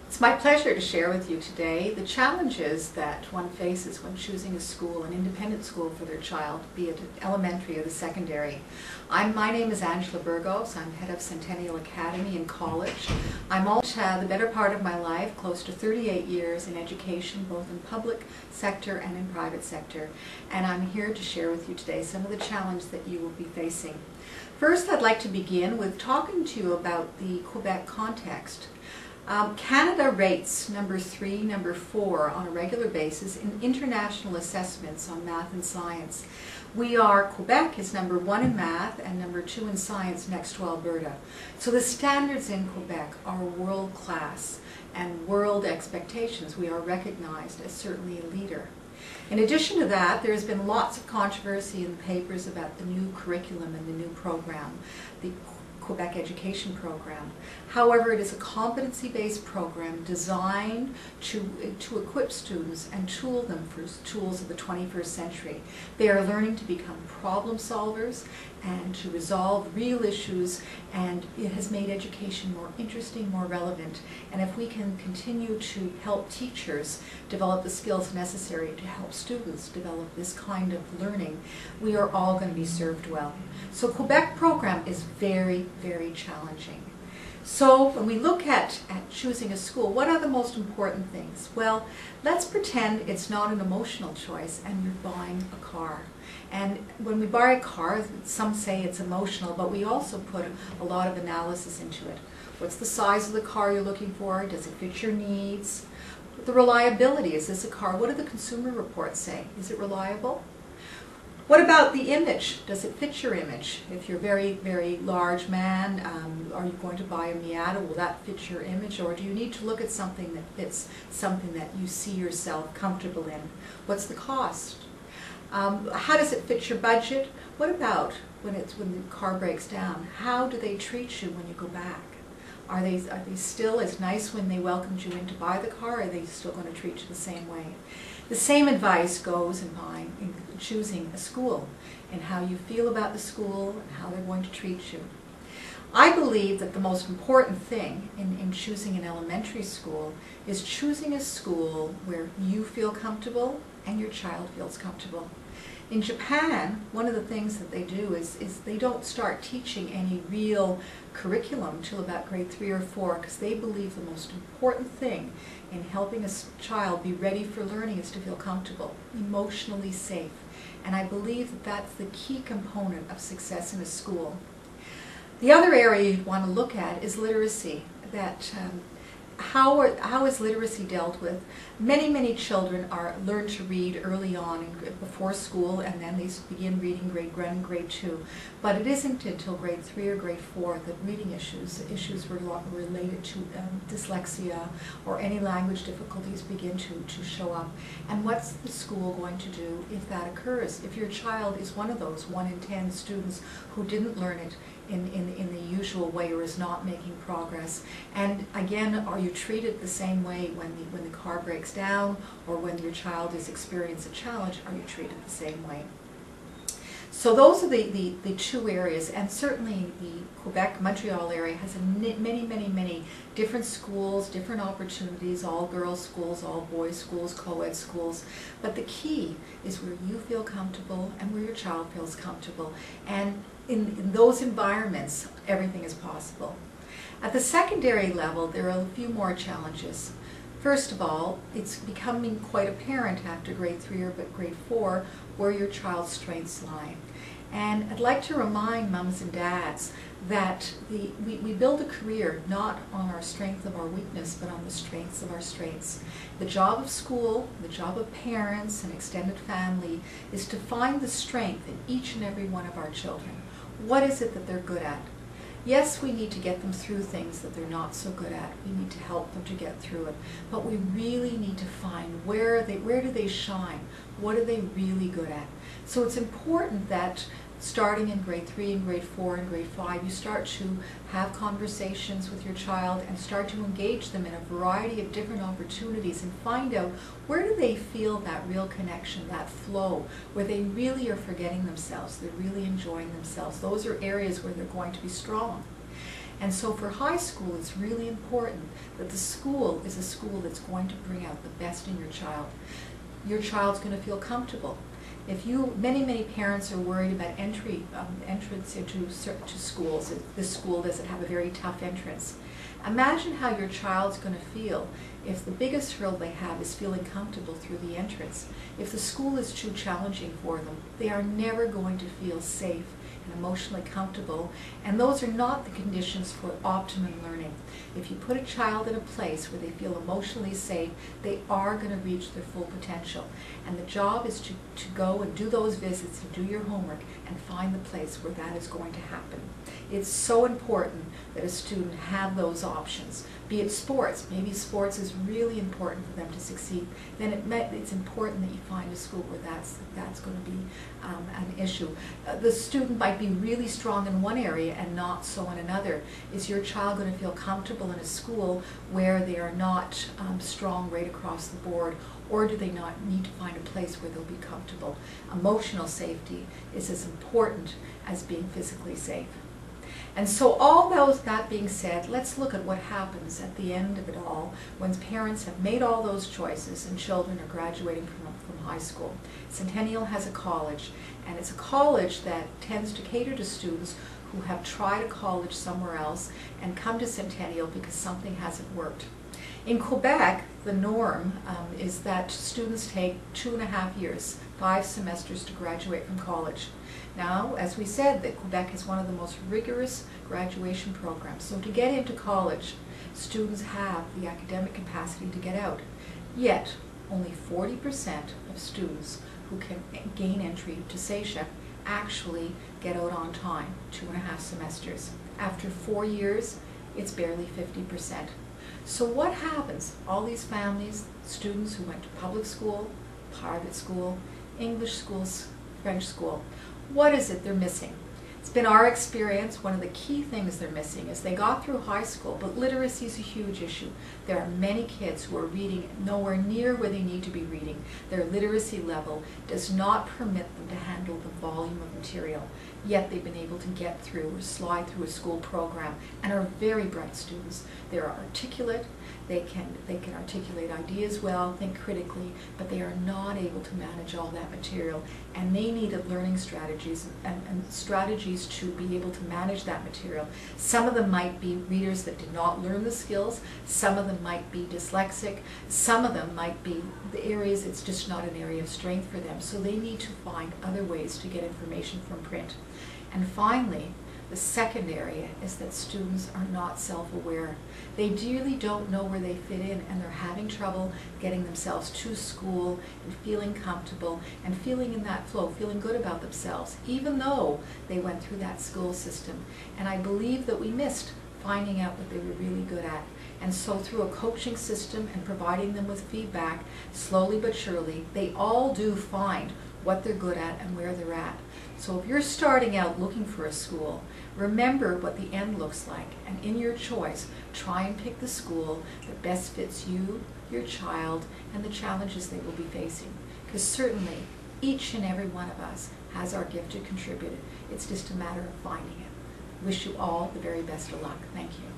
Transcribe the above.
It's my pleasure to share with you today the challenges that one faces when choosing a school, an independent school for their child, be it elementary or the secondary. My name is Angela Burgos. I'm head of Centennial Academy in college. I'm also the better part of my life, close to 38 years in education, both in public sector and in private sector. And I'm here to share with you today some of the challenges that you will be facing. First, I'd like to begin with talking to you about the Quebec context. Canada rates number 3, number 4 on a regular basis in international assessments on math and science. Quebec is number 1 in math and number 2 in science, next to Alberta. So the standards in Quebec are world class and world expectations. We are recognized as certainly a leader. In addition to that, there has been lots of controversy in the papers about the new curriculum and the new program, the Quebec education program. However, it is a competency-based program designed to equip students and tool them for tools of the 21st century. They are learning to become problem solvers and to resolve real issues, and it has made education more interesting, more relevant. And if we can continue to help teachers develop the skills necessary to help students develop this kind of learning, we are all going to be served well. So Quebec program is very, very challenging. So when we look at choosing a school, what are the most important things? Well, let's pretend it's not an emotional choice and you're buying a car. And when we buy a car, some say it's emotional, but we also put a lot of analysis into it. What's the size of the car you're looking for? Does it fit your needs? The reliability, is this a car? What do the consumer reports say? Is it reliable? What about the image? Does it fit your image? If you're a very, very large man, are you going to buy a Miata? Will that fit your image? Or do you need to look at something that fits something that you see yourself comfortable in? What's the cost? How does it fit your budget? What about when the car breaks down? How do they treat you when you go back? Are they still as nice when they welcomed you in to buy the car, or are they still going to treat you the same way? The same advice goes in choosing a school, and how you feel about the school and how they're going to treat you. I believe that the most important thing in choosing an elementary school is choosing a school where you feel comfortable and your child feels comfortable. In Japan, one of the things that they do is they don't start teaching any real curriculum until about grade 3 or 4, because they believe the most important thing in helping a child be ready for learning is to feel comfortable, emotionally safe. And I believe that that's the key component of success in a school. The other area you'd want to look at is literacy. How is literacy dealt with? Many children learn to read early on before school, and then they begin reading grade 1 and grade 2. But it isn't until grade 3 or grade 4 that reading issues related to dyslexia or any language difficulties begin to show up. And what's the school going to do if that occurs? If your child is one of those 1 in 10 students who didn't learn it in the usual way or is not making progress. And again, are you treated the same way when the car breaks down, or when your child is experiencing a challenge, are you treated the same way? So those are the two areas, and certainly the Quebec-Montreal area has many different schools, different opportunities, all girls schools, all boys schools, co-ed schools. But the key is where you feel comfortable and where your child feels comfortable. And in those environments, everything is possible. At the secondary level, there are a few more challenges. First of all, it's becoming quite apparent after grade 3 or grade 4 where your child's strengths lie. And I'd like to remind mums and dads that we build a career not on our strength of our weakness, but on the strengths of our strengths. The job of school, the job of parents and extended family is to find the strength in each and every one of our children. What is it that they're good at? Yes, we need to get them through things that they're not so good at. We need to help them to get through it. But we really need to find where do they shine? What are they really good at? So it's important that starting in grade 3 and grade 4 and grade 5, you start to have conversations with your child and start to engage them in a variety of different opportunities and find out where do they feel that real connection, that flow, where they really are forgetting themselves, they're really enjoying themselves. Those are areas where they're going to be strong. And so for high school, it's really important that the school is a school that's going to bring out the best in your child. Your child's going to feel comfortable. Many parents are worried about entrance into schools. This school doesn't have a very tough entrance. Imagine how your child's going to feel if the biggest hurdle they have is feeling comfortable through the entrance. If the school is too challenging for them, they are never going to feel safe and emotionally comfortable, and those are not the conditions for optimum learning. If you put a child in a place where they feel emotionally safe, they are going to reach their full potential. And the job is to go and do those visits and do your homework and find the place where that is going to happen. It's so important that a student have those options. Be it sports, maybe sports is really important for them to succeed, then it's important that you find a school where that's going to be an issue. The student might be really strong in one area and not so in another. Is your child going to feel comfortable in a school where they are not strong right across the board, or do they not need to find a place where they'll be comfortable? Emotional safety is as important as being physically safe. And so that being said, let's look at what happens at the end of it all when parents have made all those choices and children are graduating from high school. Centennial has a college, and it's a college that tends to cater to students who have tried a college somewhere else and come to Centennial because something hasn't worked. In Quebec, the norm is that students take 2.5 years, 5 semesters to graduate from college. Now, as we said, that Quebec is one of the most rigorous graduation programs. So to get into college, students have the academic capacity to get out. Yet, only 40% of students who can gain entry to SACIA actually get out on time, 2.5 semesters. After 4 years, it's barely 50%. So what happens? All these families, students who went to public school, private school, English schools, French school, what is it they're missing? It's been our experience, one of the key things they're missing is they got through high school, but literacy is a huge issue. There are many kids who are reading nowhere near where they need to be reading. Their literacy level does not permit them to handle the volume of material, yet they've been able to get through or slide through a school program and are very bright students. They're articulate, they can articulate ideas well, think critically, but they are not able to manage all that material, and they needed learning strategies and strategies to be able to manage that material. Some of them might be readers that did not learn the skills, some of them might be dyslexic, some of them might be the areas it's just not an area of strength for them, so they need to find other ways to get information from print. And finally, the second area is that students are not self-aware. They really don't know where they fit in, and they're having trouble getting themselves to school and feeling comfortable and feeling in that flow, feeling good about themselves, even though they went through that school system. And I believe that we missed finding out what they were really good at. And so through a coaching system and providing them with feedback, slowly but surely, they all do find what they're good at and where they're at. So if you're starting out looking for a school, remember what the end looks like, and in your choice, try and pick the school that best fits you, your child, and the challenges they will be facing. Because certainly, each and every one of us has our gift to contribute. It's just a matter of finding it. Wish you all the very best of luck. Thank you.